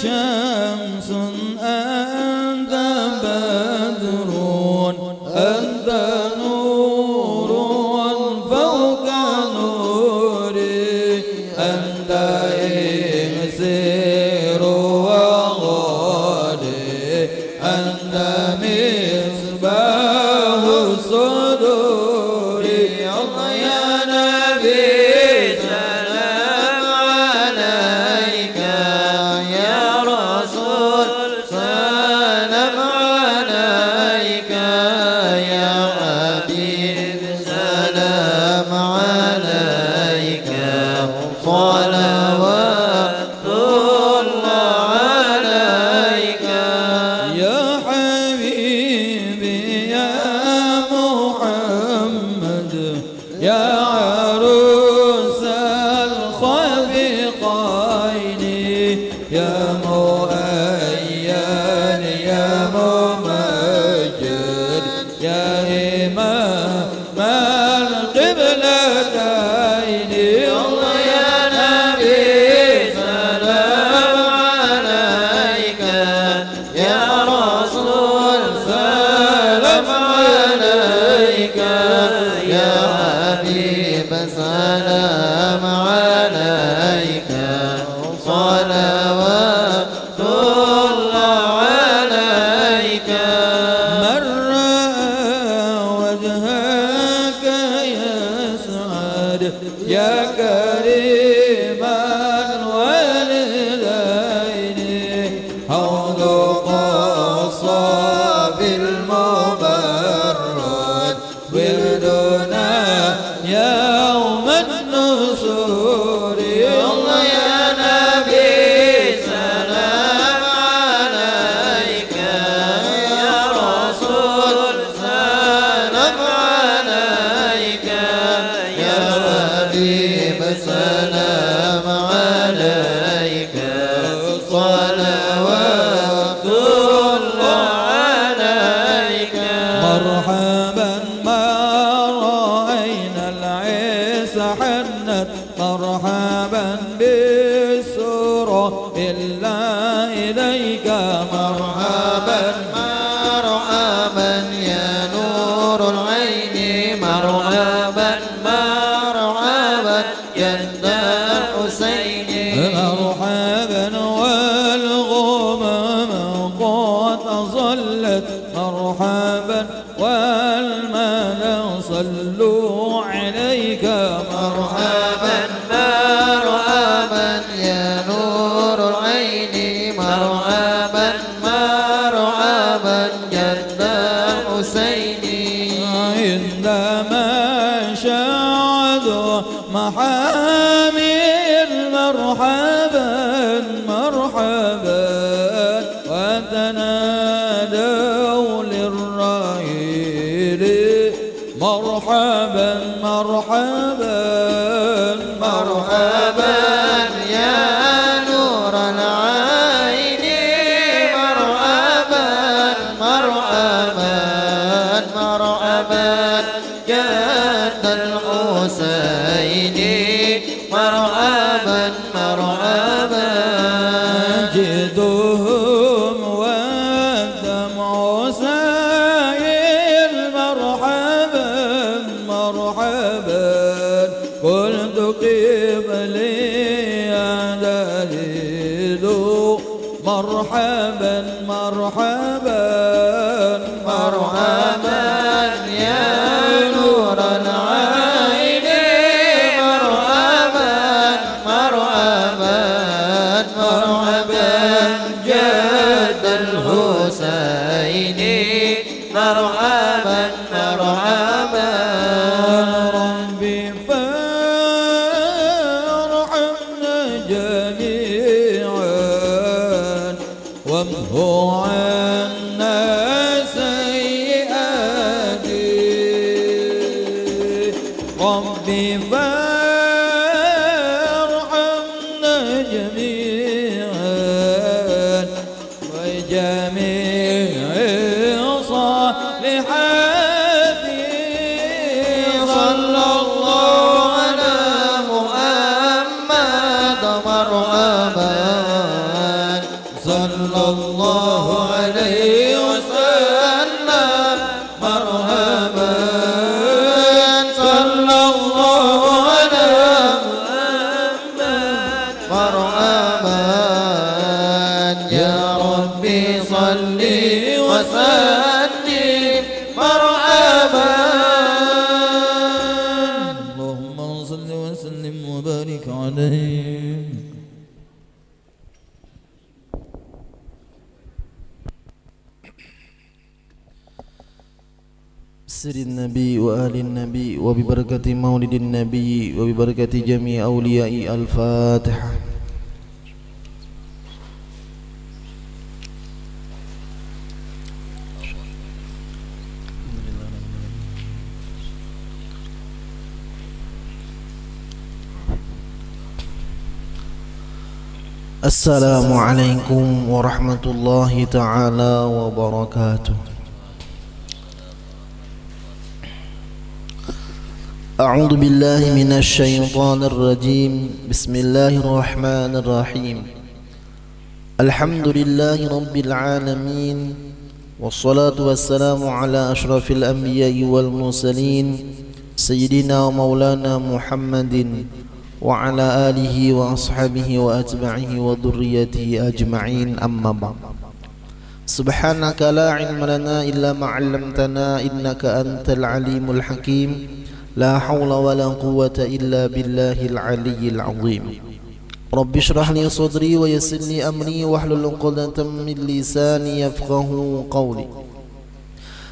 شمس أنت بدر أنت نور فوق نوري أنت إكسير وغالي أنت مصباح الصدور الله يا نبي سلام عليك يا رسول سلام عليك يا حبيب سلام عليك صلوات الله عليك يا حبيبي يا محمد يا عروس الخلقين يا مؤين يا ممجد يا إمام القبلتين الله يا نبي سلام عليك يا رسول سلام عليك يا حبيب سلام عليك صلوات الله عليك من رأى وجهك يسعد يا كريما والدين حوض قصاب المبرد وردنا يوم النصور الله يا نبي سلام عليك يا رسول سلام عليك يا حبيب سلام عليك صلوات الله عليك مرحبا ما رأينا العيس حنت مرحبا بالسرور إلا إليك مرحبا مرحبا يا نور العين مرحبا مرحبا يا الحسين مرحبا والغمم قد أظلت مرحبا والملا صلوا عليك مرحبا مرحبا يا نور العين مرحبا مرحبا جد الحسين عندما شاهدوا محامل مرحبا مرحبا وتنادوا للرحيل مرحبا مرحبا مرحبا يا نور العين مرحبا مرحبا مرحبا جد الحسين مرحبا مرحبا جدهم والدمع سائل مرحبا مرحبا قلت قبلي يا دليل مرحبا مرحبا مرحبا يا نور العين مرحبا مرحبا مرحبا جد الحسين مرحبا مرحبا ربي فارحمنا جميعا وامحو عنا سيئاتي ربي فارحمنا جميعا وجميع صالحاتي صلى الله على محمد مرحبا صلى الله عليه وسلم مرحبا صلى الله على محمد مرحبا يا ربي صل وسلم مرحبا اللهم صل وسلم وبارك عليه. بسر النبي وآل النبي وببركة مولد النبي وببركة جميع أولياء الفاتحة. السلام عليكم ورحمة الله تعالى وبركاته. أعوذ بالله من الشيطان الرجيم. بسم الله الرحمن الرحيم. الحمد لله رب العالمين والصلاة والسلام على أشرف الأنبياء والمرسلين سيدنا ومولانا محمد وعلى آله وأصحابه وأتباعه وذريته أجمعين. أما بعد. سبحانك لا علم لنا إلا ما علمتنا إنك أنت العليم الحكيم. لا حول ولا قوة إلا بالله العلي العظيم. رب اشرح لي صدري ويسر لي أمري واحلل عقدة من لساني يفقه قولي.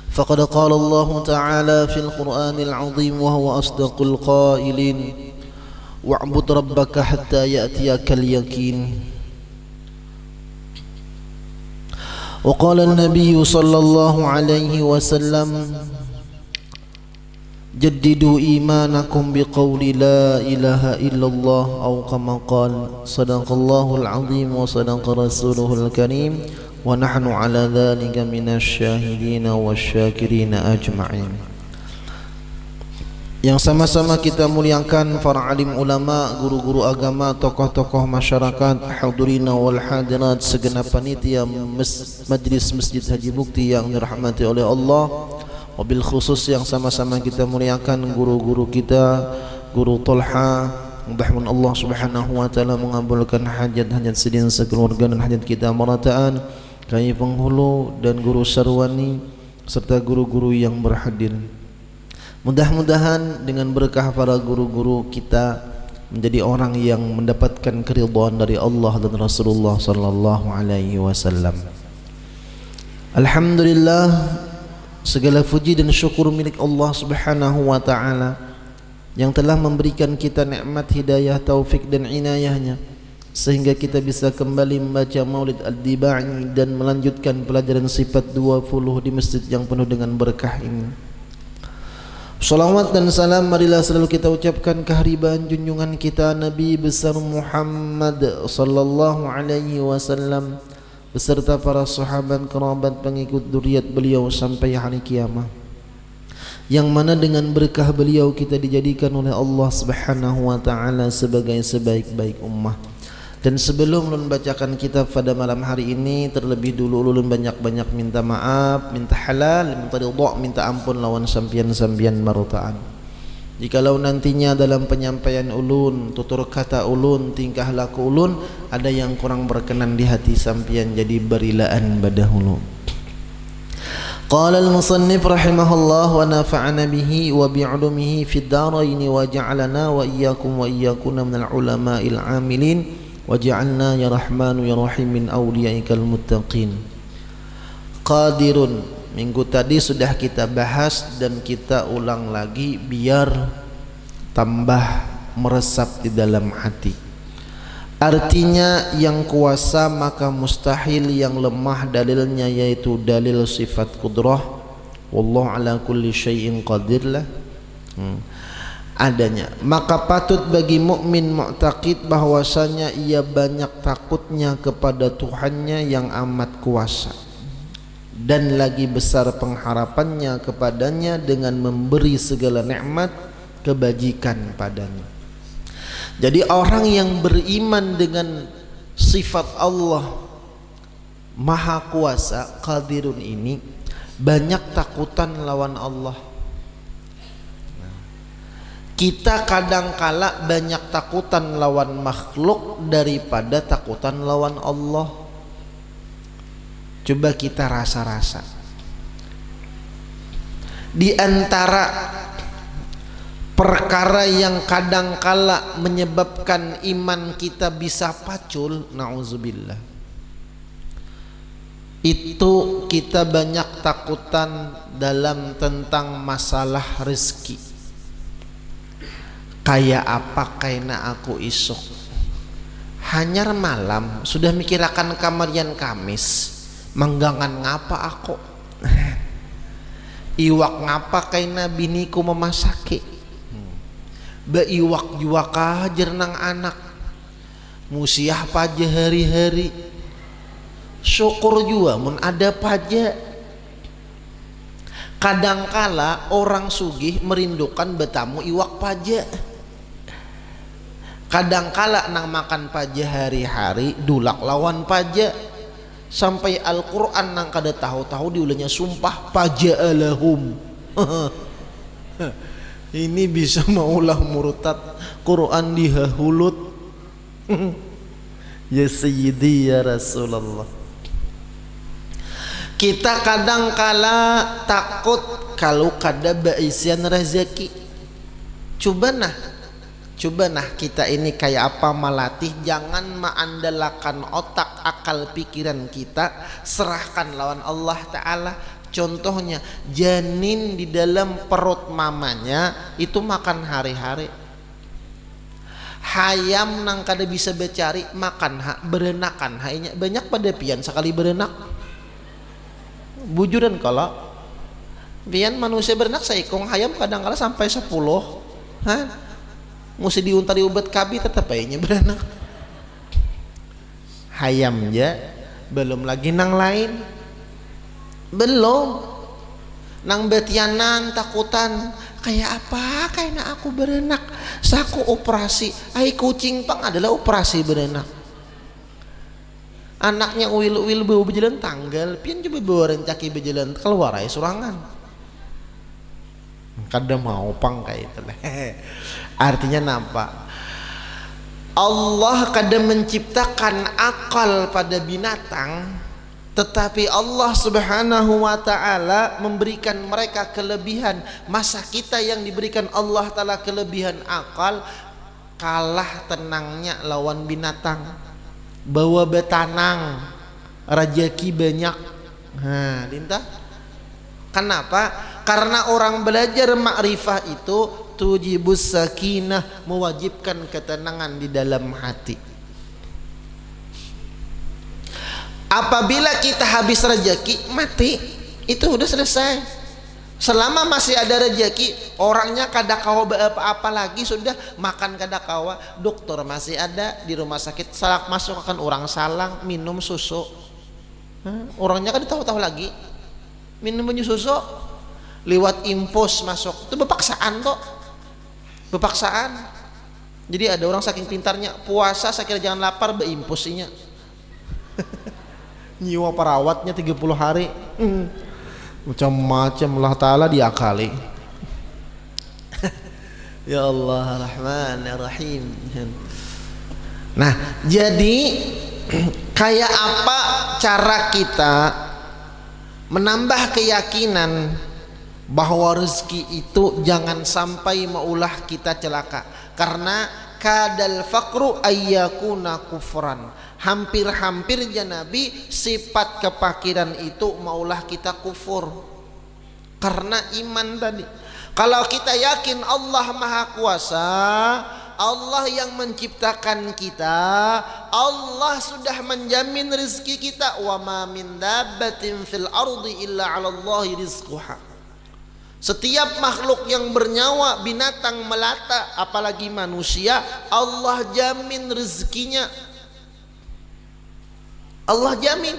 فقد قال الله تعالى في القرآن العظيم وهو أصدق القائلين واعبد ربك حتى يأتيك اليقين. وقال النبي صلى الله عليه وسلم جددوا إيمانكم بقول لا إله إلا الله أو كما قال. صدق الله العظيم وصدق رسوله الكريم ونحن على ذلك من الشاهدين والشاكرين أجمعين. Yang sama-sama kita muliakan para alim ulama, guru-guru agama, tokoh-tokoh masyarakat, hadirina wal hadirat, segenap panitia majlis Masjid Haji Mukti yang dirahmati oleh Allah. Wabil khusus yang sama-sama kita muliakan guru-guru kita, Guru Tolha. Mudah-mudahan Allah Subhanahu wa taala mengabulkan hajat-hajat sedin sekeluarga dan hajat kita marataan, Kyai Penghulu dan Guru Sarwani serta guru-guru yang berhadir. Mudah-mudahan dengan berkah para guru-guru kita menjadi orang yang mendapatkan keridhaan dari Allah dan Rasulullah sallallahu alaihi wasallam. Alhamdulillah, segala puji dan syukur milik Allah Subhanahu wa taala yang telah memberikan kita nikmat hidayah, taufik dan inayahnya sehingga kita bisa kembali membaca Maulid Ad-Dibai dan melanjutkan pelajaran sifat 20 di masjid yang penuh dengan berkah ini. Salawat dan salam marilah selalu kita ucapkan kehadiran junjungan kita Nabi besar Muhammad sallallahu alaihi wasallam beserta para sahabat, kerabat, pengikut dzurriyyat beliau sampai hari kiamat. Yang mana dengan berkah beliau kita dijadikan oleh Allah Subhanahu wa taala sebagai sebaik-baik ummah. Dan sebelum ulun bacakan kitab pada malam hari ini, terlebih dulu ulun banyak-banyak minta maaf, minta halal, minta ridha, minta ampun lawan sampian-sampian marutaan. Jikalau nantinya dalam penyampaian ulun, tutur kata ulun, tingkah laku ulun ada yang kurang berkenan di hati sampian, jadi berilaan badahulu. Qala al-musannif rahimahullah wa nafa'ana bihi wa bi'ulumihi fid darain wa ja'alana wa iyyakum wa iyyakuna minal ulama'il 'amilin waj'alna ya rahmanu ya rahim min awliyaikal muttaqin. Qadirun, minggu tadi sudah kita bahas dan kita ulang lagi biar tambah meresap di dalam hati. Artinya yang kuasa maka mustahil, yang lemah dalilnya yaitu dalil sifat kudrah. Wallahu ala kulli syai'in qadir lah. Adanya, maka patut bagi mukmin mu'taqid bahwasanya ia banyak takutnya kepada Tuhannya yang amat kuasa dan lagi besar pengharapannya kepadanya dengan memberi segala nikmat kebajikan padanya. Jadi orang yang beriman dengan sifat Allah Maha Kuasa Qadirun ini banyak takutan lawan Allah. Kita kadangkala banyak takutan lawan makhluk daripada takutan lawan Allah. Coba kita rasa-rasa. Di antara perkara yang kadangkala menyebabkan iman kita bisa pacul, na'udzubillah, itu kita banyak takutan dalam tentang masalah rezeki. Kayak apa kaina aku isuk hanyar malam sudah mikirakan kamarian Kamis manggangan ngapa aku iwak ngapa kaina biniku memasaki be iwak juaka jernang anak musiah paja hari-hari syukur juga mun ada paja. Kadangkala orang sugih merindukan betamu iwak paja. Kadangkala nang makan paja hari-hari dulak lawan paja. Sampai Al-Quran nang kada tahu-tahu diulahnya sumpah paja alahum. Ini bisa maulah murtad Quran dihahulut. Ya Sayyidi ya Rasulullah. Kita kadangkala takut kalau kada baisian rezeki. Coba nah kita ini kayak apa melatih, jangan mengandalkan otak akal pikiran kita, serahkan lawan Allah Ta'ala. Contohnya janin di dalam perut mamanya itu makan hari-hari. Hayam nang kada bisa becari makan berenakan hanya banyak pada pian sekali berenak. Bujuran kalau pian manusia berenak seikong hayam kadang-kala sampai 10. Mesti diuntari obat kabi tetap aja beranak. Hayam ya, belum lagi nang lain. Belum. Nang betianan takutan kayak apa kayaknya aku berenak. Saku operasi, ai kucing pang adalah operasi berenak. Anaknya uil bau berjalan tanggal, pian coba bawa rencaki berjalan keluar ay surangan. Kada mau pang kayak itu. Artinya nampak Allah kada menciptakan akal pada binatang, tetapi Allah Subhanahu wa ta'ala memberikan mereka kelebihan. Masa kita yang diberikan Allah Ta'ala kelebihan akal kalah tenangnya lawan binatang? Bawa betanang rajaki banyak. Lintah. Kenapa? Karena orang belajar makrifah itu tujibus sakinah, mewajibkan ketenangan di dalam hati. Apabila kita habis rezeki mati, itu udah selesai. Selama masih ada rezeki, orangnya kada kawa apa-apa lagi, sudah makan kada kawa, dokter masih ada di rumah sakit, salak masuk akan orang salang minum susu. Orangnya kada tahu-tahu lagi minum susu lewat impos masuk, itu bepaksaan toh, bepaksaan. Jadi ada orang saking pintarnya puasa saya kira jangan lapar beimposinya. Nyiwa perawatnya 30 hari. Macam-macam Allah Ta'ala diakali. Ya Allah Rahman Rahim. Nah jadi kayak apa cara kita menambah keyakinan bahwa rezeki itu jangan sampai maulah kita celaka, karena kadal faqru ayyakuna kufran. Hampir-hampir ya Nabi sifat kepakiran itu maulah kita kufur karena iman tadi. Kalau kita yakin Allah Maha Kuasa, Allah yang menciptakan kita, Allah sudah menjamin rezeki kita. Wa ma min dabbatin fil ardi illa 'ala Allahi rizquha. Setiap makhluk yang bernyawa, binatang melata, apalagi manusia, Allah jamin rezekinya. Allah jamin.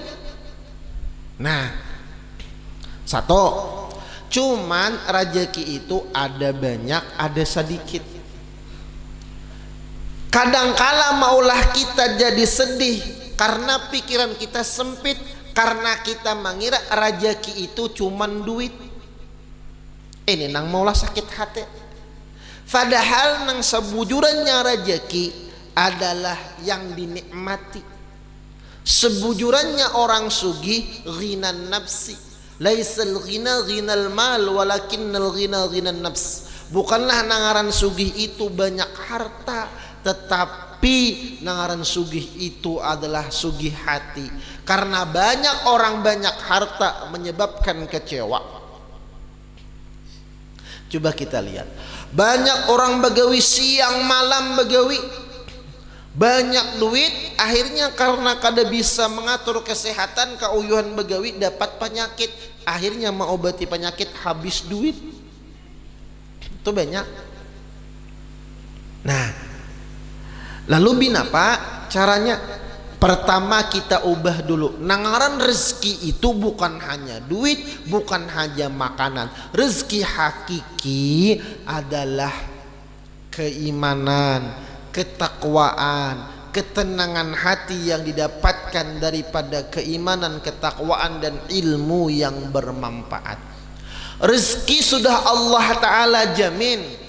Nah, satu, cuman rezeki itu ada banyak, ada sedikit. Kadangkala maulah kita jadi sedih karena pikiran kita sempit, karena kita mengira rejeki itu cuman duit. Ini nang maulah sakit hati. Padahal nang sebujurannya rejeki adalah yang dinikmati. Sebujurannya orang sugih ghinan nafsi. Laisal ghina ghinal mal walakinnal ghina ghinan nafs. Bukanlah nangaran sugih itu banyak harta, tetapi nangaran sugih itu adalah sugih hati. Karena banyak orang banyak harta menyebabkan kecewa. Coba kita lihat, banyak orang begawi siang malam begawi, banyak duit, akhirnya karena kada bisa mengatur kesehatan keuyuhan begawi dapat penyakit, akhirnya mengobati penyakit habis duit. Itu banyak. Nah, lalu binapa caranya? Pertama kita ubah dulu. Nangaran rezeki itu bukan hanya duit, bukan hanya makanan. Rezeki hakiki adalah keimanan, ketakwaan, ketenangan hati yang didapatkan daripada keimanan, ketakwaan dan ilmu yang bermanfaat. Rezeki sudah Allah Ta'ala jamin.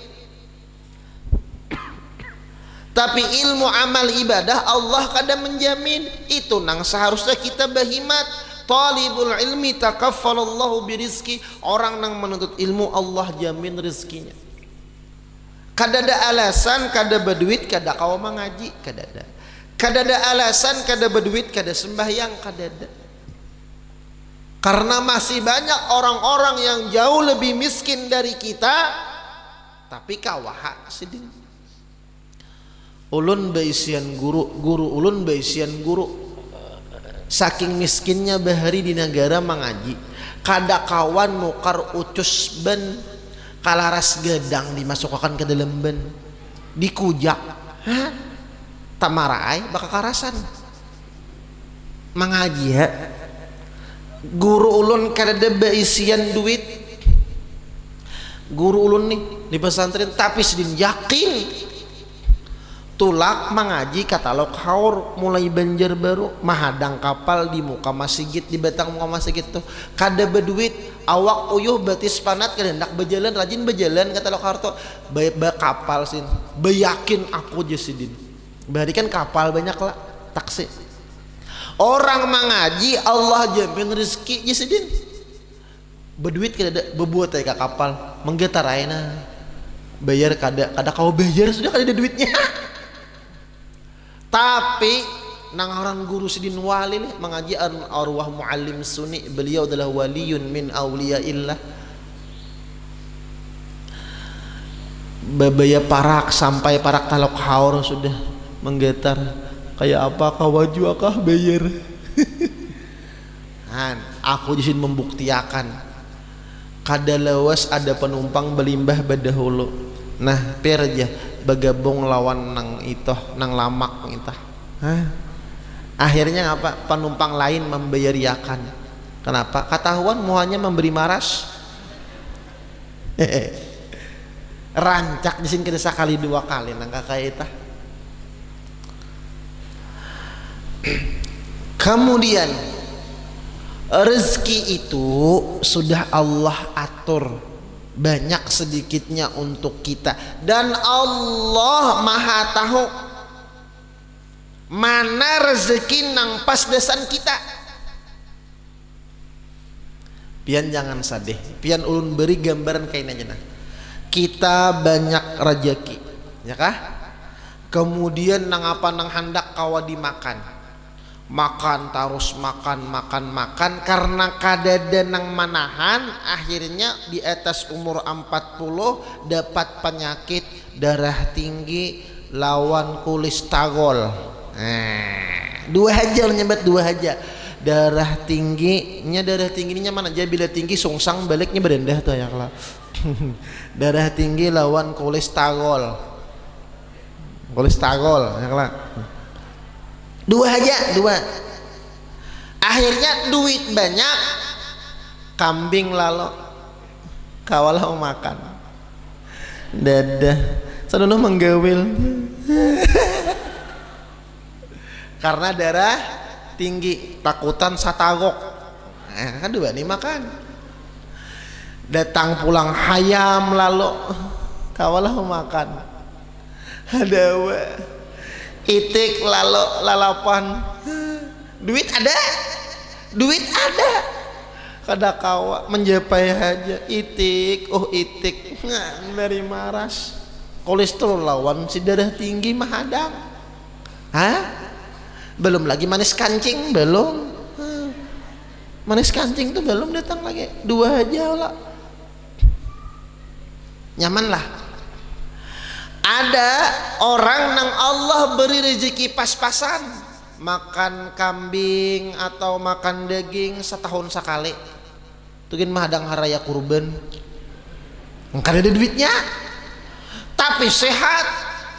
Tapi ilmu amal ibadah Allah kada menjamin. Itu nang seharusnya kita berhimat. Talibul ilmi takaffalallahu birizki. Orang nang menuntut ilmu Allah jamin rezekinya. Kada ada alasan kada berduit kada kau mengaji, kada ada. Kada ada alasan kada berduit kada sembahyang, kada ada. Karena masih banyak orang-orang yang jauh lebih miskin dari kita, tapi kawaha sedih. Ulun baisian guru, guru ulun baisian guru. Saking miskinnya bahari di negara mengaji, kada kawan nukar ucus ben kalaras gedang dimasukkan ke dalam ben, dikujak, hah? Tamarai bakal karasan. Mengaji ya. Guru ulun kada ada baisian duit. Guru ulun nih di pesantren tapi sedin yakin tulak mengaji katalog haur mulai Banjarbaru mahadang kapal di muka masjid di batang muka masjid tuh kada berduit awak uyuh batis panat kada hendak berjalan rajin berjalan katalog haur tuh kapal sin bayakin aku jasidin bari kan kapal banyak lah taksi orang mengaji Allah jamin rezeki jasidin berduit kada berbuat ya kapal menggetar aina bayar kada kau bayar sudah kada ada duitnya. Tapi nangaran guru Sidin Wali mengaji arwah muallim sunni, beliau adalah waliyun min auliyaillah. Babaya parak sampai parak talok haur sudah menggetar kayak apa kawaju akah bayar. Aku jisin membuktiakan kada lawas ada penumpang belimbah badahulu. Nah perja bagabung lawan nang itoh nang lamak itah. Akhirnya apa penumpang lain membayariakan. Kenapa? Ketahuan muanya memberi maras. Rancak di sini kita sekali dua kali nang kakak itah. Kemudian rezeki itu sudah Allah atur banyak sedikitnya untuk kita dan Allah maha tahu mana rezeki nang pas desan kita. Pian jangan sadih, pian ulun beri gambaran kain aja nah. Kita banyak rezeki ya kah, kemudian nang apa nang hendak kawa dimakan makan terus makan karena kadada nang manahan akhirnya di atas umur 40 dapat penyakit darah tinggi lawan kolesterol. Dua aja nyebat dua aja darah tingginya mana aja bila tinggi sungsang baliknya berendah tuh ya kalau darah tinggi lawan kolesterol ya kalau dua aja akhirnya duit banyak kambing lalu kawalah makan dadah sadono menggawil karena darah tinggi takutan satagok. Kan dua nih makan. Datang pulang hayam lalu kawalah makan. Ada itik lalu lalapan. Duit ada. Kada kawa menjapai aja itik, itik dari maras. Kolesterol lawan si darah tinggi mahadang. Belum lagi manis kancing belum. Manis kancing tuh belum datang lagi. Dua aja lah. Nyaman lah. Ada orang nang Allah beri rezeki pas-pasan, makan kambing atau makan daging setahun sekali. Tugin mahadang haraya kurban. Engkau ada duitnya, tapi sehat.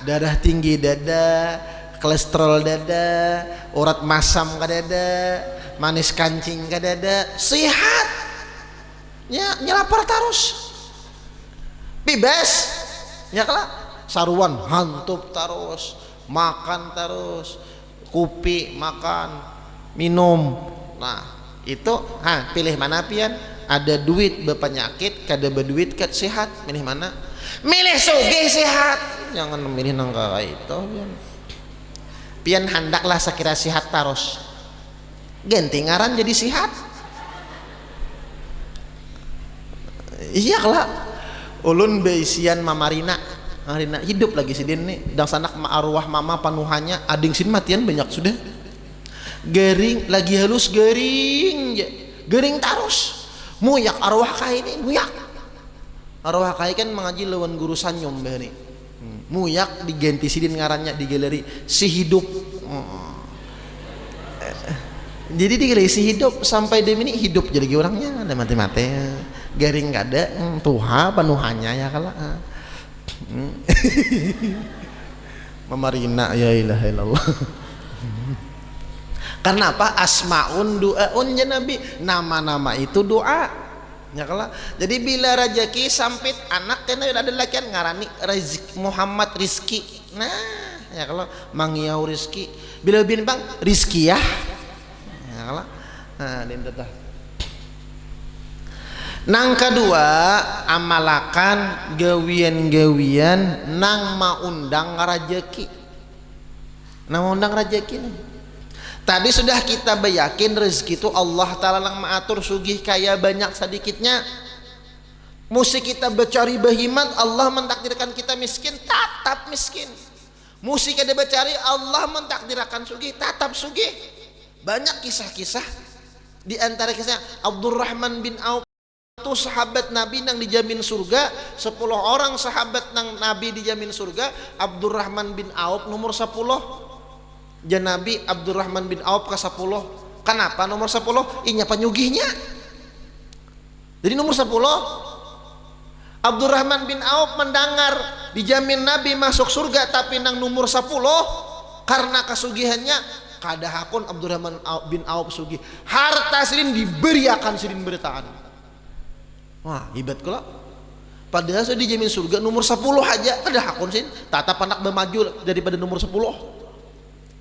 Darah tinggi dada, kolesterol dada, urat masam kadada, manis kancing kadada, sehat. Nyelapar terus. Bebas. Ya kala saruan hantup terus, makan terus, kopi makan, minum. Nah, itu pilih mana pian? Ada duit berpenyakit, kada berduit kad sehat, milih mana? Milih sugih sehat. Jangan memilih nangka itu pian handaklah sekira sehat terus. Ganti ngaran jadi sehat. Iya lah. Ulun beisian Mamarina. Marina hidup lagi si Din nih. Dang sanak arwah mama panuhannya ading sin matian banyak sudah. Gering lagi halus gering. Gering terus. Muyak arwah kai ini muyak. Arwah kai kan mengaji lawan guru sanyom nih. Muyak diganti si Din ngarannya di galeri si hidup. Jadi di galeri si hidup sampai dem ini hidup jadi orangnya ada mati-mati. Garing gak ada tuha panuhannya ya kala. Mamarina ya ilaha illallah. Kenapa asmaun duaun ya Nabi? Nama-nama itu doa. Ya kala. Jadi bila rezeki sampit anak kena ada laki ngarani rezeki Muhammad Rizki. Nah, ya kala mangiau Rizki. Bila bin bang Rizki ya. Ya kala. Nah, din tetah. Nang kedua, amalakan gawian-gawian nang maundang rajeki. Nang maundang rajeki nih. Tadi sudah kita bayakin rezeki itu Allah Ta'ala yang mengatur sugih kaya banyak sedikitnya. Musti kita bercari bahimat, Allah mentakdirkan kita miskin, tetap miskin. Musti kita bercari Allah mentakdirkan sugih, tetap sugih. Banyak kisah-kisah. Di antara kisahnya Abdurrahman bin Auf itu sahabat Nabi nang dijamin surga. 10 orang sahabat nang Nabi dijamin surga. Abdurrahman bin Auf nomor 10. Jan Nabi Abdurrahman bin Auf ke 10. Kenapa nomor 10? Inya penyugihnya. Jadi nomor 10 Abdurrahman bin Auf mendengar dijamin Nabi masuk surga, tapi nang nomor 10 karena kesugihannya kadahakun Abdurrahman bin Auf sugih. Harta sidin diberiakan sidin beritaan. Wah, hebat kula. Padahal saya dijamin surga nomor 10 aja kada hakun sin. Tatap anak bermaju daripada nomor 10.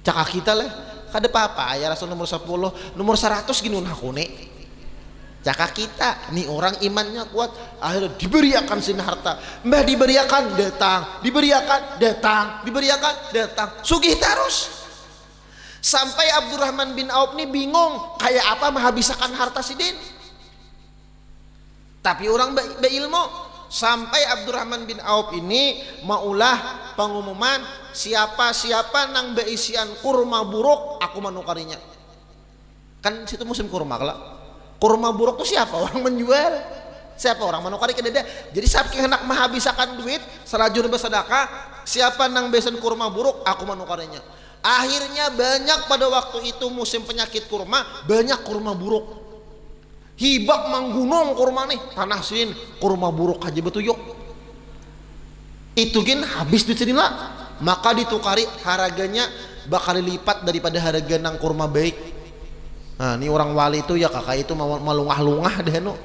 Cakak kita lah. Kada apa-apa ya rasul nomor 10, nomor 100 gini hakune. Cakak kita, nih orang imannya kuat, akhirnya diberiakan sin harta. Mbah diberiakan datang, diberiakan datang, diberiakan datang. Sugih terus. Sampai Abdurrahman bin Auf nih bingung, kayak apa menghabiskan harta sidin. Tapi orang berilmu. Sampai Abdurrahman bin Auf ini maulah pengumuman siapa-siapa nang beisian kurma buruk aku menukarinya. Kan situ musim kurma kalau kurma buruk tuh siapa orang menjual, siapa orang menukari ke dada. Jadi saking hendak menghabiskan duit selajur bersedekah, siapa nang beisian kurma buruk aku menukarinya. Akhirnya banyak pada waktu itu musim penyakit kurma, banyak kurma buruk. Hibak manggunung kurma nih tanah sin kurma buruk aja betuyuk itu gin habis duit sini lah, maka ditukari harganya bakal lipat daripada harga nang kurma baik. Nah ini orang wali itu ya kakak itu malungah-lungah deh no.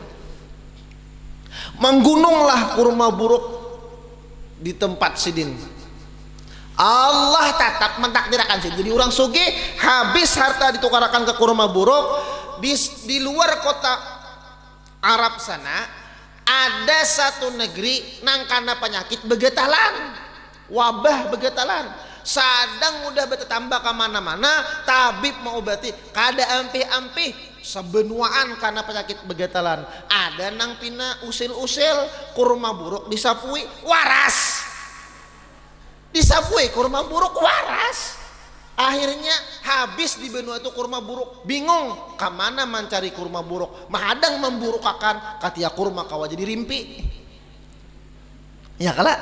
Manggununglah kurma buruk di tempat sidin. Allah tetap mentakdirkan sih. Jadi orang sugih habis harta ditukarkan ke kurma buruk di luar kota Arab sana ada satu negeri nang karena penyakit begetalan, wabah begetalan. Sadang udah bertambah kemana-mana, tabib mau obati kada ampih-ampih sebenuaan karena penyakit begetalan. Ada nang pina usil-usil kurma buruk disapui waras, disapui kurma buruk waras. Akhirnya habis di benua itu kurma buruk, bingung kemana mencari kurma buruk, mahadang memburuk akan katia kurma kawa jadi rimpi ya kala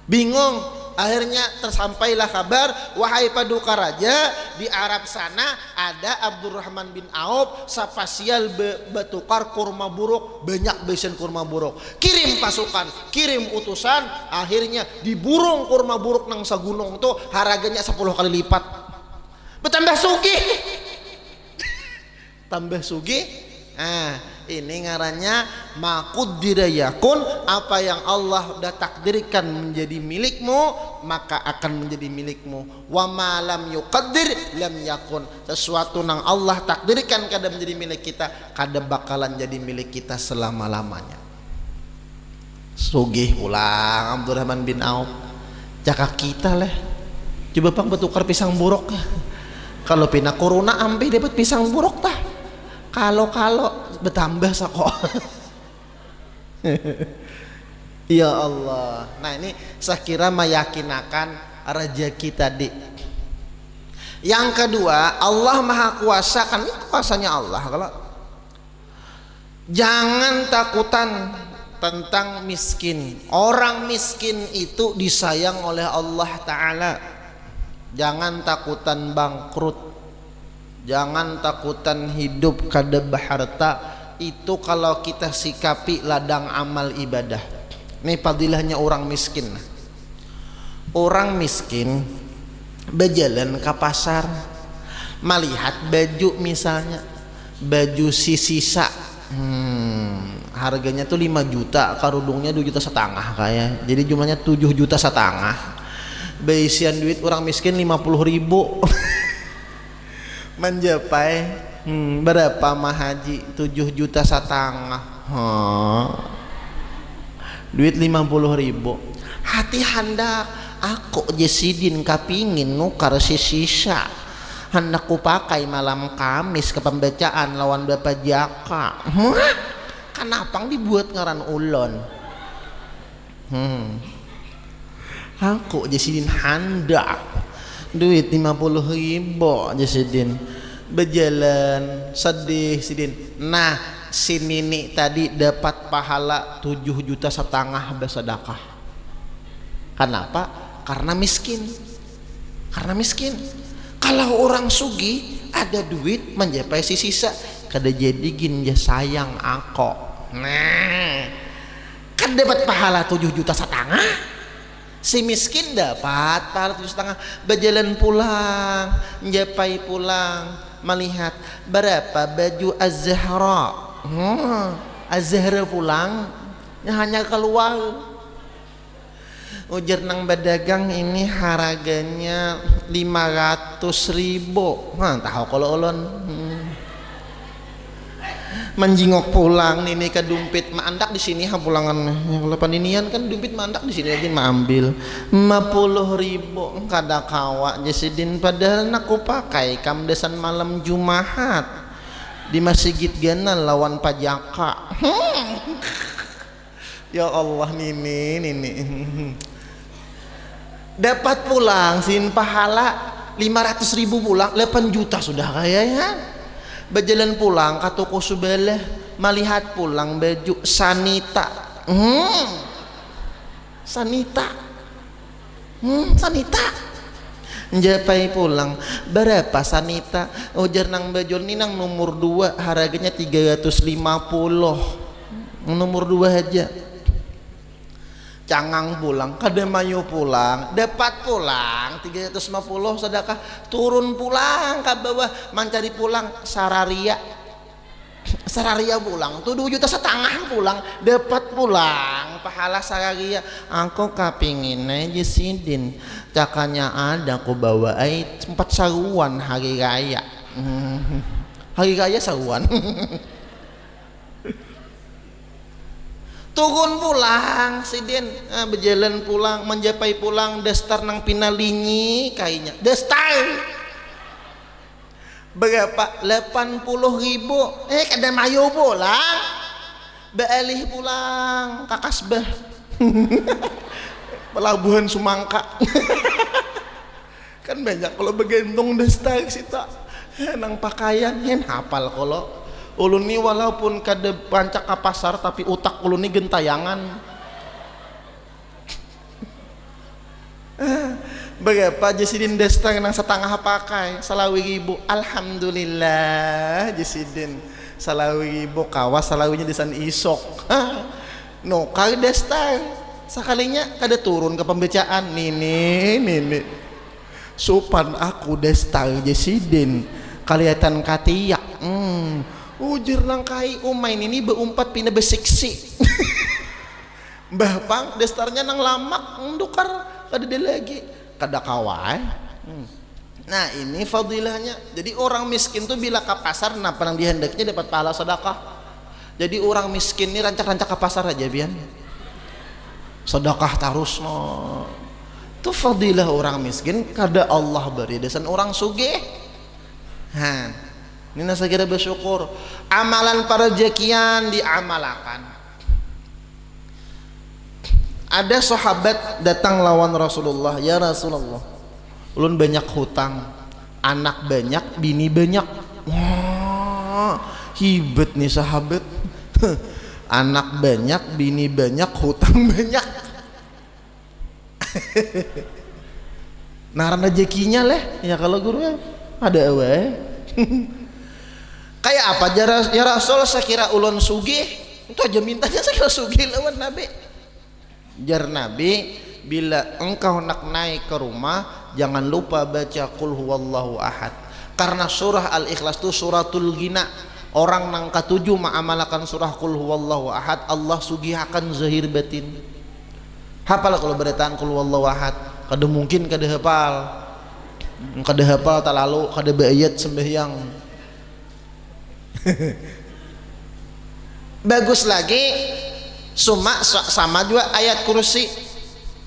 bingung. Akhirnya tersampailah kabar, wahai paduka raja, di Arab sana ada Abdurrahman bin Auf sapasial betukar kurma buruk, banyak besen kurma buruk. Kirim pasukan, kirim utusan, akhirnya diburung kurma buruk nang sagunung tuh harganya 10 kali lipat. Bertambah sugih. Tambah sugih. Nah, ini ngarannya makudirayakun, apa yang Allah udah takdirkan menjadi milikmu maka akan menjadi milikmu. Wa ma lam yuqaddir lam yakun, sesuatu nang Allah takdirkan kada menjadi milik kita kada bakalan jadi milik kita selama-lamanya. Sugih ulang Abdurrahman bin Auf. Cakap kita leh coba pang bertukar pisang buruk. Kalau pina corona ampe dapat pisang buruk tah. Kalau bertambah sako. Ya Allah. Nah ini saya kira meyakinakan rezeki tadi. Yang kedua, Allah Maha Kuasa, kan ini kuasanya Allah. Kalau jangan takutan tentang miskin. Orang miskin itu disayang oleh Allah Ta'ala. Jangan takutan bangkrut, jangan takutan hidup kada berharta. Itu kalau kita sikapi ladang amal ibadah. Ini fadilahnya orang miskin. Orang miskin berjalan ke pasar, melihat baju misalnya, baju sisa harganya tuh 5 juta, karudungnya 2,5 juta kayak. Jadi jumlahnya 7,5 juta. Beisian duit orang miskin 50.000. Mencapai berapa mah haji 7,5 juta. Duit 50.000. Hati hendak aku jesidin kapingin nukar sisa hendak ku pakai malam Kamis ke pembacaan lawan Bapak Jaka. Kenapa dibuat ngaran ulon? Aku jesidin hendak duit 50.000 jesidin berjalan sedih sidin. Nah si Nini tadi dapat pahala 7,5 juta bersedekah. Kenapa? Karena miskin. Karena miskin. Kalau orang sugi ada duit mencapai si sisa kada jadi gin ya sayang aku. Nah kan dapat pahala 7,5 juta. Si miskin dapat pahala 7,5. Berjalan pulang, mencapai pulang, melihat berapa baju Az-Zahra. Az-Zahra pulang hanya keluar. Ujar nang pedagang ini harganya 500.000. Tahu kalau ulun menjingok pulang nini ke dumpit mandak di sini pulangan yang lepan inian kan dumpit mandak di sini aja ambil 50.000 kada kawa jesidin padahal naku pakai kamdesan malam Jumahat di masjid Gana lawan pajaka. Ya Allah nini dapat pulang sin pahala 500.000 pulang 8 juta sudah kayaknya. Berjalan pulang ke toko sebelah melihat pulang baju sanita. Sanita Japai pulang berapa sanita? Ujar nang baju ini nang nomor 2 harganya 350. Nomor 2 aja. Cangang pulang, kada mayu pulang, dapat pulang 350 sedekah, turun pulang ke bawah mencari pulang sararia. sararia pulang tuh 2,5 juta pulang dapat pulang pahala sararia. Aku kapingin aja sidin cakanya ada aku bawa 4 saruan hari raya. Hari raya saruan. Turun pulang sidin berjalan pulang menjapai pulang dastar nang pinalinyi kayaknya dastar berapa 80.000 kada mayo pulang baalih pulang kakasbah pelabuhan Sumangka. Kan banyak kalau begendong dastar sita nang pakaian hen hafal kalau ulun ni walaupun kada pancak ke pasar tapi utak ulun ni gentayangan. Berapa jasidin dastar nang setengah pakai 20.000 alhamdulillah jasidin 20.000 kawas salawinya desan isok. No kali dastar sekalinya kada turun ke pembacaan nini sopan aku dastar jasidin kelihatan katiak ujur langkai umain ini beumpat pina besiksi. Mbah pang dastarnya nang lamak ndukar kada ada lagi kada kawai. Nah ini fadilahnya. Jadi orang miskin tuh bila ke pasar nah penang dihendaknya dapat pahala sedekah. Jadi orang miskin ini rancak-rancak ke pasar aja bian sedekah terus no. Itu fadilah orang miskin kada Allah beri desan orang sugih. Ini nasa kira bersyukur amalan para jekian diamalkan. Ada sahabat datang lawan Rasulullah, ya Rasulullah ulun banyak hutang anak banyak bini banyak. Wah hibet nih sahabat. Anak banyak bini banyak hutang banyak. Naran rezekinya leh ya kalau guru ya ada awe. Kayak apa ya Rasul sekira ulun sugih itu aja mintanya sekira sugih lawan Nabi. Jar Nabi bila engkau nak naik ke rumah jangan lupa baca qul huwallahu ahad karena surah al-ikhlas itu suratul ghina. Orang nang ketujuh mengamalkan surah qul huwallahu ahad Allah sugihakan zahir batin. Hafal kalau beretaan qul huwallahu ahad kada mungkin kada hafal tak lalu kada bayat sembahyang. Bagus lagi sama juga ayat kursi.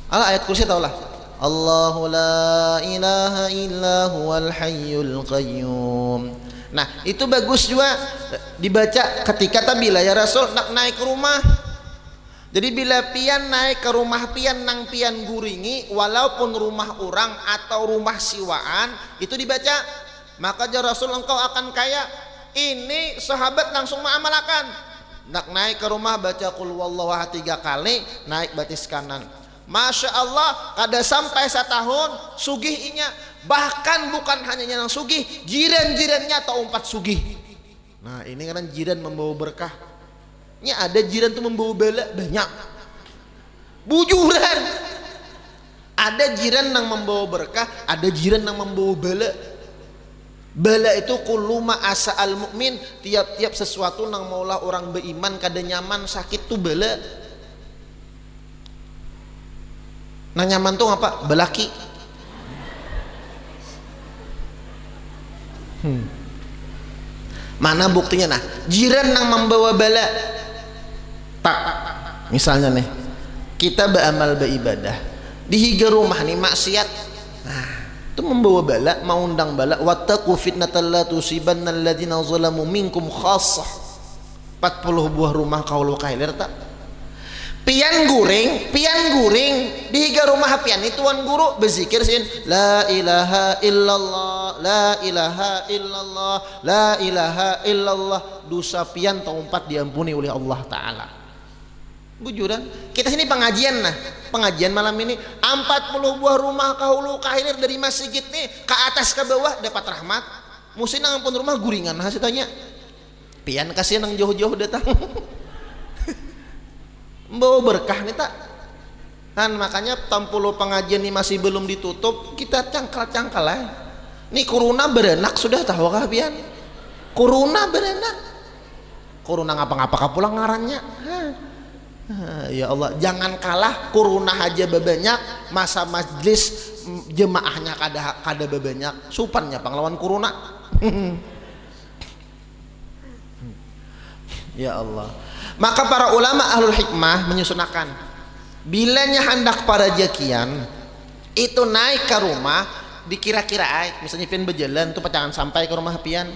Ayat kursi tau lah Allahu la ilaha illa huwal hayyul qayyum. Nah itu bagus juga dibaca ketika tabila ya Rasul nak naik ke rumah. Jadi bila pian naik ke rumah pian nang pian guringi walaupun rumah orang atau rumah siwaan itu dibaca maka ya Rasul engkau akan kaya. Ini sahabat langsung mengamalkan. Nak naik ke rumah baca qul huwallahu ahad 3 kali naik batis kanan. Masya Allah kada sampai 1 tahun sugih inya. Bahkan bukan hanya yang sugih jiran-jirannya atau umpat sugih. Nah ini kan jiran membawa berkah. Ini ada jiran tuh membawa bala banyak bujuran. Ada jiran yang membawa berkah ada jiran yang membawa bala. Bala itu kuluma asa al mukmin tiap-tiap sesuatu nang maulah orang beriman kada nyaman sakit tuh bala. Nang nyaman tuh apa? Belaki. Mana buktinya nah? Jiran nang membawa bala. Tak. Misalnya nih, kita beramal beribadah di higa rumah nih maksiat. Nah, itu membawa bala, mau undang bala. Wattaqu fitnatal la tusibanna alladziina zalamu minkum khassah. 40 buah rumah kaulu kailir tak. Pian guring di higa rumah pian itu tuan guru berzikir sin la ilaha illallah la ilaha illallah la ilaha illallah. Dosa pian taumpat diampuni oleh Allah taala. Bujuran kita sini pengajian pengajian malam ini 40 buah rumah kahulu kahilir dari masjid nih ke atas ke bawah dapat rahmat. Musin ngampun rumah guringan hasilnya pian kasih nang jauh-jauh datang. Bawa berkah nih tak kan makanya 60 pengajian ini masih belum ditutup kita cangkal nih corona berenak sudah tahu kah pian corona berenak kuruna ngapa-ngapa kapulang ngarannya. Ya Allah, jangan kalah kuruna aja bebanyak, masa majlis jemaahnya kada bebanyak, supannya panglawan kuruna. Ya Allah. Maka para ulama ahlul hikmah menyusunkan, bilanya hendak para jakian itu naik ke rumah, dikira-kira misalnya pian berjalan tuh jangan sampai ke rumah pian.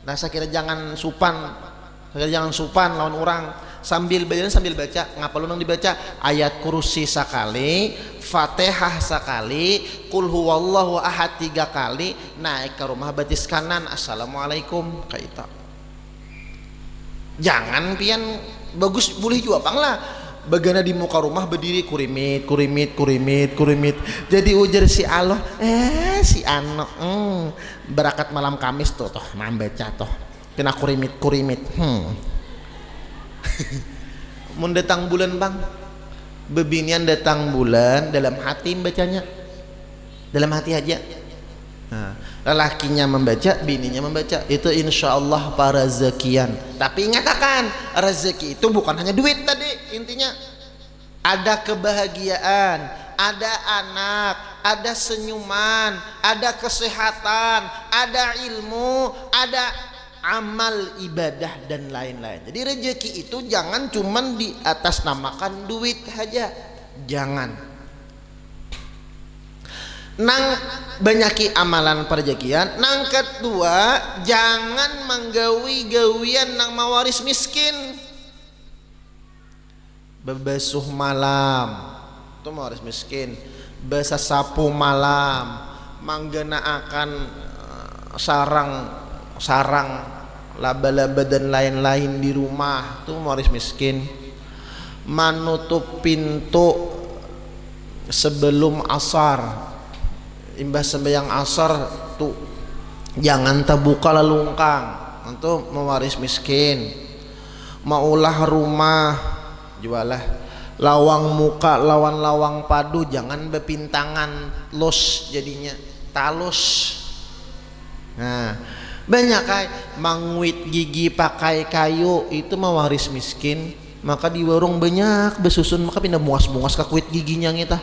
Nah saya kira jangan supan lawan orang, sambil berjalan sambil baca. Ngapa lu nang dibaca ayat kursi sekali, Fatihah sekali, Qul huwallahu ahad 3 kali, naik ke rumah batis kanan, assalamualaikum kaita. Jangan pian bagus boleh juga panglah bagana di muka rumah berdiri kurimit. Jadi ujar si Allah, si Ano berakat malam Kamis tuh membaca toh kena kurimit. Mun datang bulan bang, bebinian datang bulan dalam hati bacanya, dalam hati aja. Nah, lelakinya membaca, bininya membaca, itu insya Allah para rezekian. Tapi ingatkan, rezeki itu bukan hanya duit tadi, intinya ada kebahagiaan, ada anak, ada senyuman, ada kesehatan, ada ilmu, ada amal ibadah dan lain-lain. Jadi rezeki itu jangan cuman di atas namakan duit saja, jangan. Nang banyaki amalan perjakian. Nang kedua, jangan menggawi-gawian nang mawaris miskin. Bebasuh malam itu mawaris miskin, basa sapu malam, manggana akan sarang laba-laba dan lain-lain di rumah itu mawaris miskin. Menutup pintu sebelum asar, imbas sembahyang asar tuh jangan terbuka lelungkang, itu mewaris miskin. Maulah rumah jualah lawang muka lawan lawang padu, jangan bepintangan los jadinya talus. Nah banyak mangwit gigi pakai kayu itu mewaris miskin. Maka di warung banyak besusun, maka pindah bungas-bungas ke kuit giginya kita.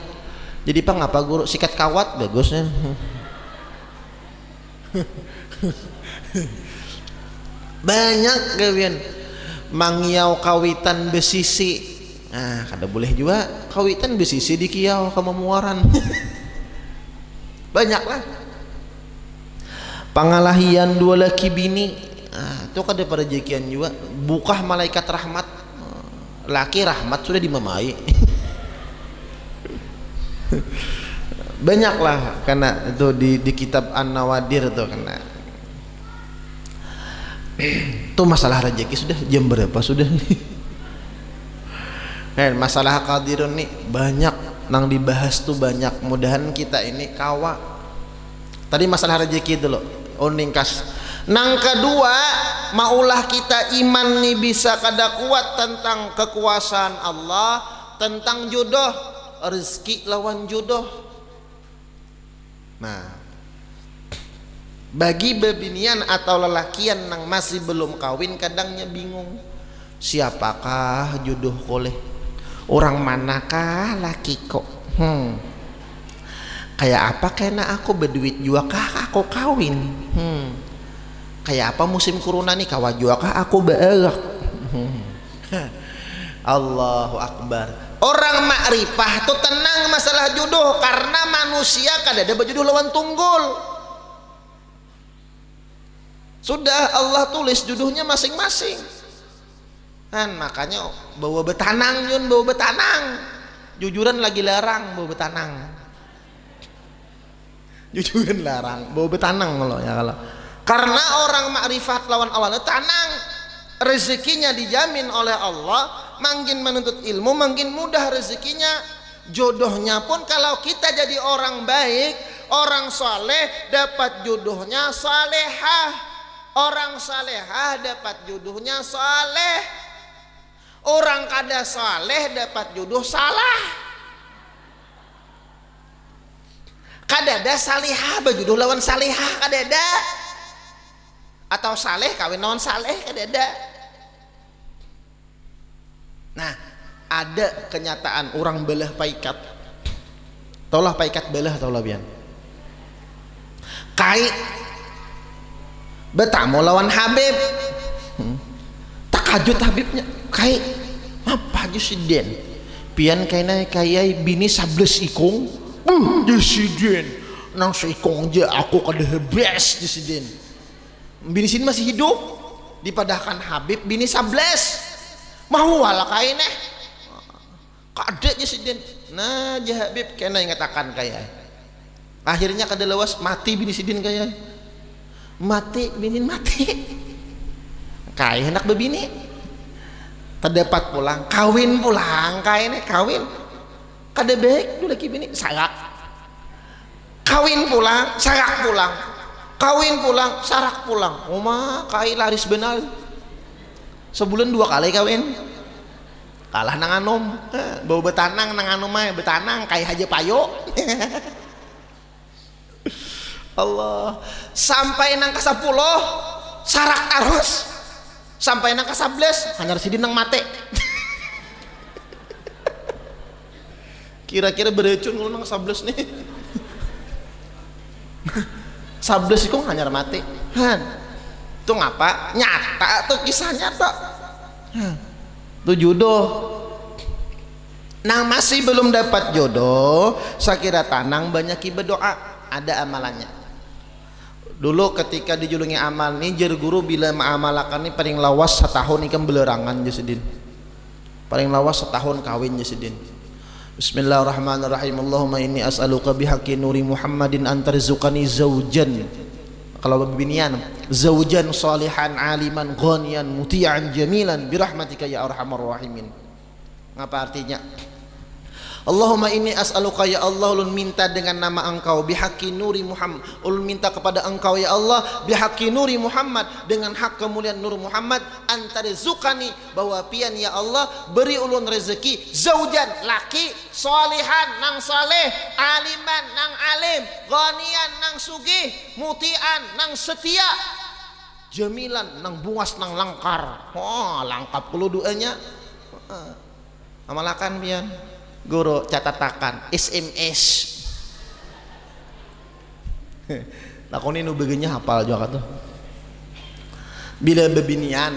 Jadi pak ngapa guru sikat kawat bagusnya. Banyak gawian mangiau kawitan besisi. Nah kada boleh juga kawitan besisi di kiau kamu muaran. Banyak lah. Pangalahian 2 laki bini. Nah, itu kada pada jekian juga. Bukah malaikat rahmat. Laki rahmat sudah dimamai. Banyaklah karena itu di kitab An-Nawadir tuh kena. Tuh masalah rezeki sudah jam berapa sudah nih? Masalah qadirun nih banyak nang dibahas tuh banyak. Mudahan kita ini kawa. Tadi masalah rezeki dulu. Ningkas. Nang kedua, maulah kita iman nih bisa kada kuat tentang kekuasaan Allah, tentang jodoh, rezeki lawan jodoh. Nah, bagi bebinian atau lelakian nang masih belum kawin kadangnya bingung, siapakah jodoh koleh, orang manakah laki kok, kayak apa kena aku berduit juga kah aku kawin, kayak apa musim corona nih kawa juga kah aku beerak. Allahu Akbar. Orang makrifah tuh tenang masalah jodoh, karena manusia kada ada berjodoh lawan tunggul. Sudah Allah tulis jodohnya masing-masing. Kan makanya bawa betanang yun, bawa betanang. Jujuran lagi larang bawa betanang. Jujuran larang bawa betanang kalau ya kalau. Karena orang makrifat lawan Allah tenang, rezekinya dijamin oleh Allah. Makin menuntut ilmu makin mudah rezekinya. Jodohnya pun kalau kita jadi orang baik, orang saleh, dapat jodohnya salehah. Orang salehah dapat jodohnya saleh. Orang kada saleh dapat jodoh salah. Kada ada salihah berjodoh lawan salihah, kada ada. Atau saleh kawin lawan saleh, kada ada. Nah, ada kenyataan orang belah paikat. Taulah paikat belah taulah bian. Kai betamu lawan Habib. Takajut Habibnya. Kai apa Jesiden? Pian kaina kayai bini 11 ikung. Jesiden. Nang seikung aja aku kada hebes Jesiden. Bini sini masih hidup. Dipadahkan Habib bini 11. Mau wala kaineh. Kada Jesiden. Nah, Habib kena ingatakan kaya. Akhirnya kada lawas mati bini sidin kaya. Mati bini mati. Kaya hendak bebini. Terdapat pulang, kawin pulang kaya kawin. Kada baik dulu lagi bini sarak. Kawin pulang, sarak pulang. Kawin pulang, sarak pulang. Oma kaya laris benar. Sebulan 2 kali kawin. Kalah nang anom. Bau betanang nang anom mah betanang kaya haja payo. Allah, sampai nang ke-10 sarak terus, sampai nang ke-11 hanya sidin nang mate. Kira-kira berecun lu nang 11 nih. 11 itu hanya mate. Tuh ngapa? Nyata tuh kisah nyata. Tuh jodoh. Nang masih belum dapat jodoh, sakira tanang banyak berdoa, ada amalannya. Dulu ketika dijulungi amal nih jer guru bila mengamalakan ini paling lawas setahun ikan belerangan Jesudin, paling lawas setahun kawin Jesudin. Bismillahirrahmanirrahim. Allahumma inni as'aluka bihaqqi nuri Muhammadin antarzuqani zaujan, kalau bebinian zaujan salihan aliman ghaniyan muti'an jamilan birahmatika ya arhamar rahimin. Apa artinya? Allahumma inni as'aluka ya Allah, ulun minta dengan nama engkau bihaqqi nuri Muhammad, ulun minta kepada engkau ya Allah bihaqqi nuri Muhammad, dengan hak kemuliaan Nur Muhammad, antarzuqani, bahwa pian ya Allah beri ulun rezeki zaujan laki salihan nang saleh, aliman nang alim, ghanian nang sugih, mutian nang setia, jamilan nang bungas nang langkar. Oh, lengkap kulo doanya. Amalakan pian guru catatakan SMS. Lakoni nu begenya hafal juga tuh. Bila bebinian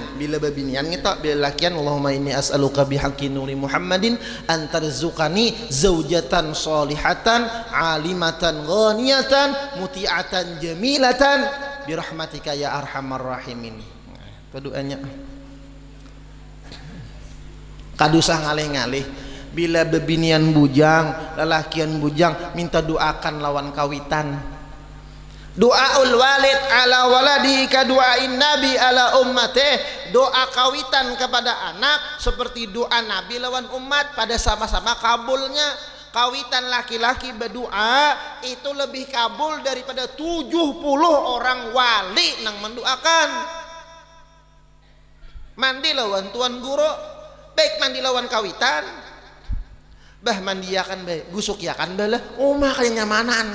kita bila lakian Allahumma inni as'aluka bihaqqi nuri Muhammadin antarzuqani zaujatan salihatan alimatan ghaniyatan muti'atan jamilatan birahmatika ya arhamar rahimin. Itu doanya. Kadusah ngalih-ngalih bila bebinian bujang, lelakian bujang, minta doakan lawan kawitan. Doaul walid ala waladi ka doain nabi ala ummate. Doa kawitan kepada anak seperti doa nabi lawan umat, pada sama-sama kabulnya. Kawitan laki-laki berdoa itu lebih kabul daripada 70 orang wali nang mendoakan. Mandi lawan tuan guru, baik mandi lawan kawitan. Bah mandiakan bae, gusuk yakan bae lah. Mah kayak nyamanan.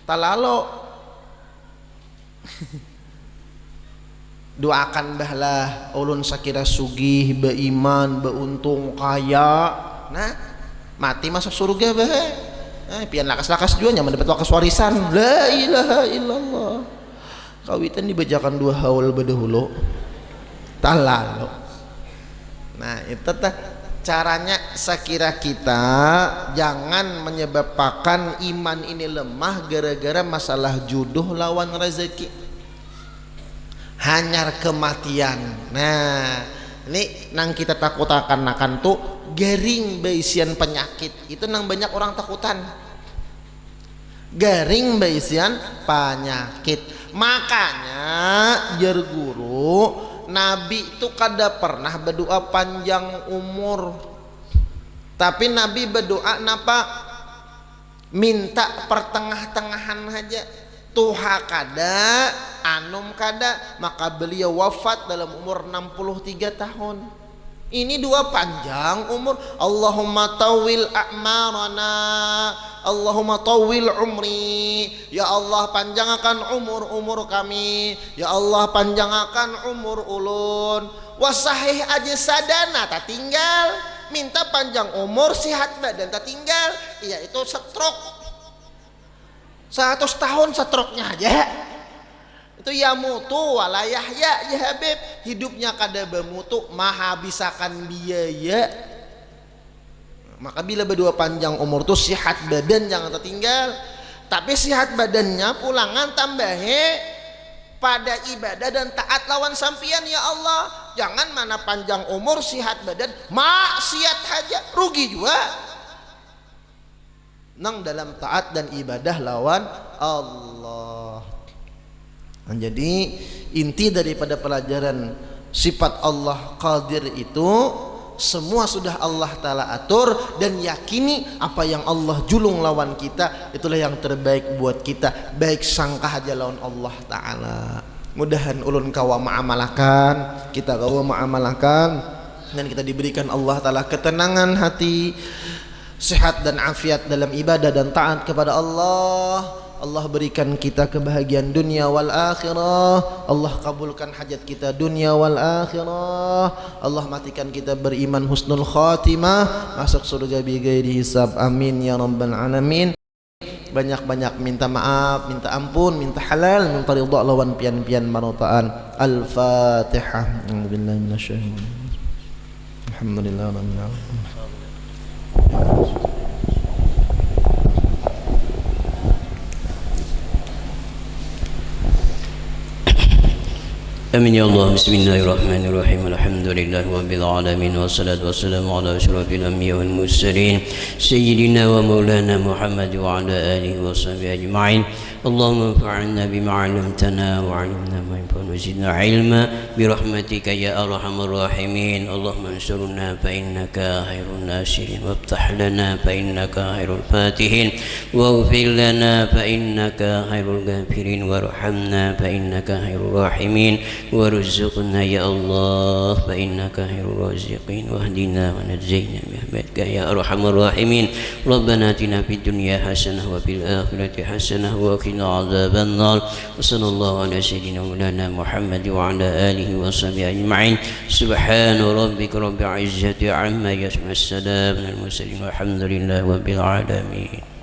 Talalo. Doakan bah lah ulun sakira sugih, beiman, beuntung, kaya. Nah, mati masuk surga bae. Pian lakas-lakas juga nyaman dapat wakas warisan. La ilaha illallah. Kawitan dibacakan 2 haul bedahulu. Talalo. Nah, itu tah caranya. Sekira kita jangan menyebabkan iman ini lemah gara-gara masalah jodoh lawan rezeki, hanyar kematian. Nah, ini nang kita takutakan tuh garing baisian penyakit. Itu nang banyak orang takutan, garing baisian penyakit. Makanya jar guru Nabi itu kada pernah berdoa panjang umur, tapi Nabi berdoa napa? Minta pertengah-tengahan aja. Tuha kada, anum kada, maka beliau wafat dalam umur 63 tahun. Ini dua, panjang umur. Allahumma tawil a'marana, Allahumma tawil umri. Ya Allah, panjangkan umur kami. Ya Allah, panjangkan umur ulun. Wasahih aja sadana, tak tinggal. Minta panjang umur, sehat badan, tak tinggal. Iya, itu stroke. 100 tahun stroke-nya aja. Itu ya mutu wala yahya ya Habib, hidupnya kada bermutu, maha bisakan biaya. Maka bila berdua panjang umur tuh sehat badan jangan tertinggal. Tapi sehat badannya pulangan tambahe pada ibadah dan taat lawan sampian ya Allah. Jangan mana panjang umur sehat badan maksiat aja, rugi juga nang dalam taat dan ibadah lawan Allah. Jadi inti daripada pelajaran sifat Allah Qadir itu semua sudah Allah Ta'ala atur, dan yakini apa yang Allah julung lawan kita itulah yang terbaik buat kita, baik sangka aja lawan Allah Ta'ala. Mudahan ulun kawa ma'amalakan, kita kawa ma'amalakan, dan kita diberikan Allah Ta'ala ketenangan hati, sehat dan afiat dalam ibadah dan taat kepada Allah. Allah berikan kita kebahagiaan dunia wal akhirah. Allah kabulkan hajat kita dunia wal akhirah. Allah matikan kita beriman husnul khatimah, masuk surga bi ghairi hisab. Amin ya rabbal alamin. Banyak-banyak minta maaf, minta ampun, minta halal, minta ridha lawan pian-pian manutaan. Al-Fatihah. A'udzubillahi minasyaitonir rajim. Alhamdulillah rabbil alamin. Amin ya Allah. Bismillahirrahmanirrahim. Alhamdulillahi rabbil alamin, wassalatu wassalamu ala asyrafil anbiya wal mursalin sayyidina wa maulana Muhammad wa ala alihi wa sahbihi ajma'in. Allahumma anfa'na bima 'allamtana wa 'allimna ma yanfa'una wa zidna 'ilma bi rahmatika ya arhamar rahimin. Allahumma ansurna fa innaka khairun nasirin, waftah lana fa innaka khairul fatihin, waghfir lana fa innaka khairul ghafirin, warhamna fa innaka khairur rahimin. وارزقنا يا الله فإنك خير الرازقين، واهدنا ونجينا برحمتك يا أرحم الراحمين. ربنا آتنا في الدنيا حسنة وفي الآخرة حسنة وقنا عذاب النار. وصلى الله على سيدنا مولانا محمد وعلى آله وصحبه أجمعين. سبحان ربك رب العزة عما يصفون، السلام على المرسلين والحمد لله رب العالمين.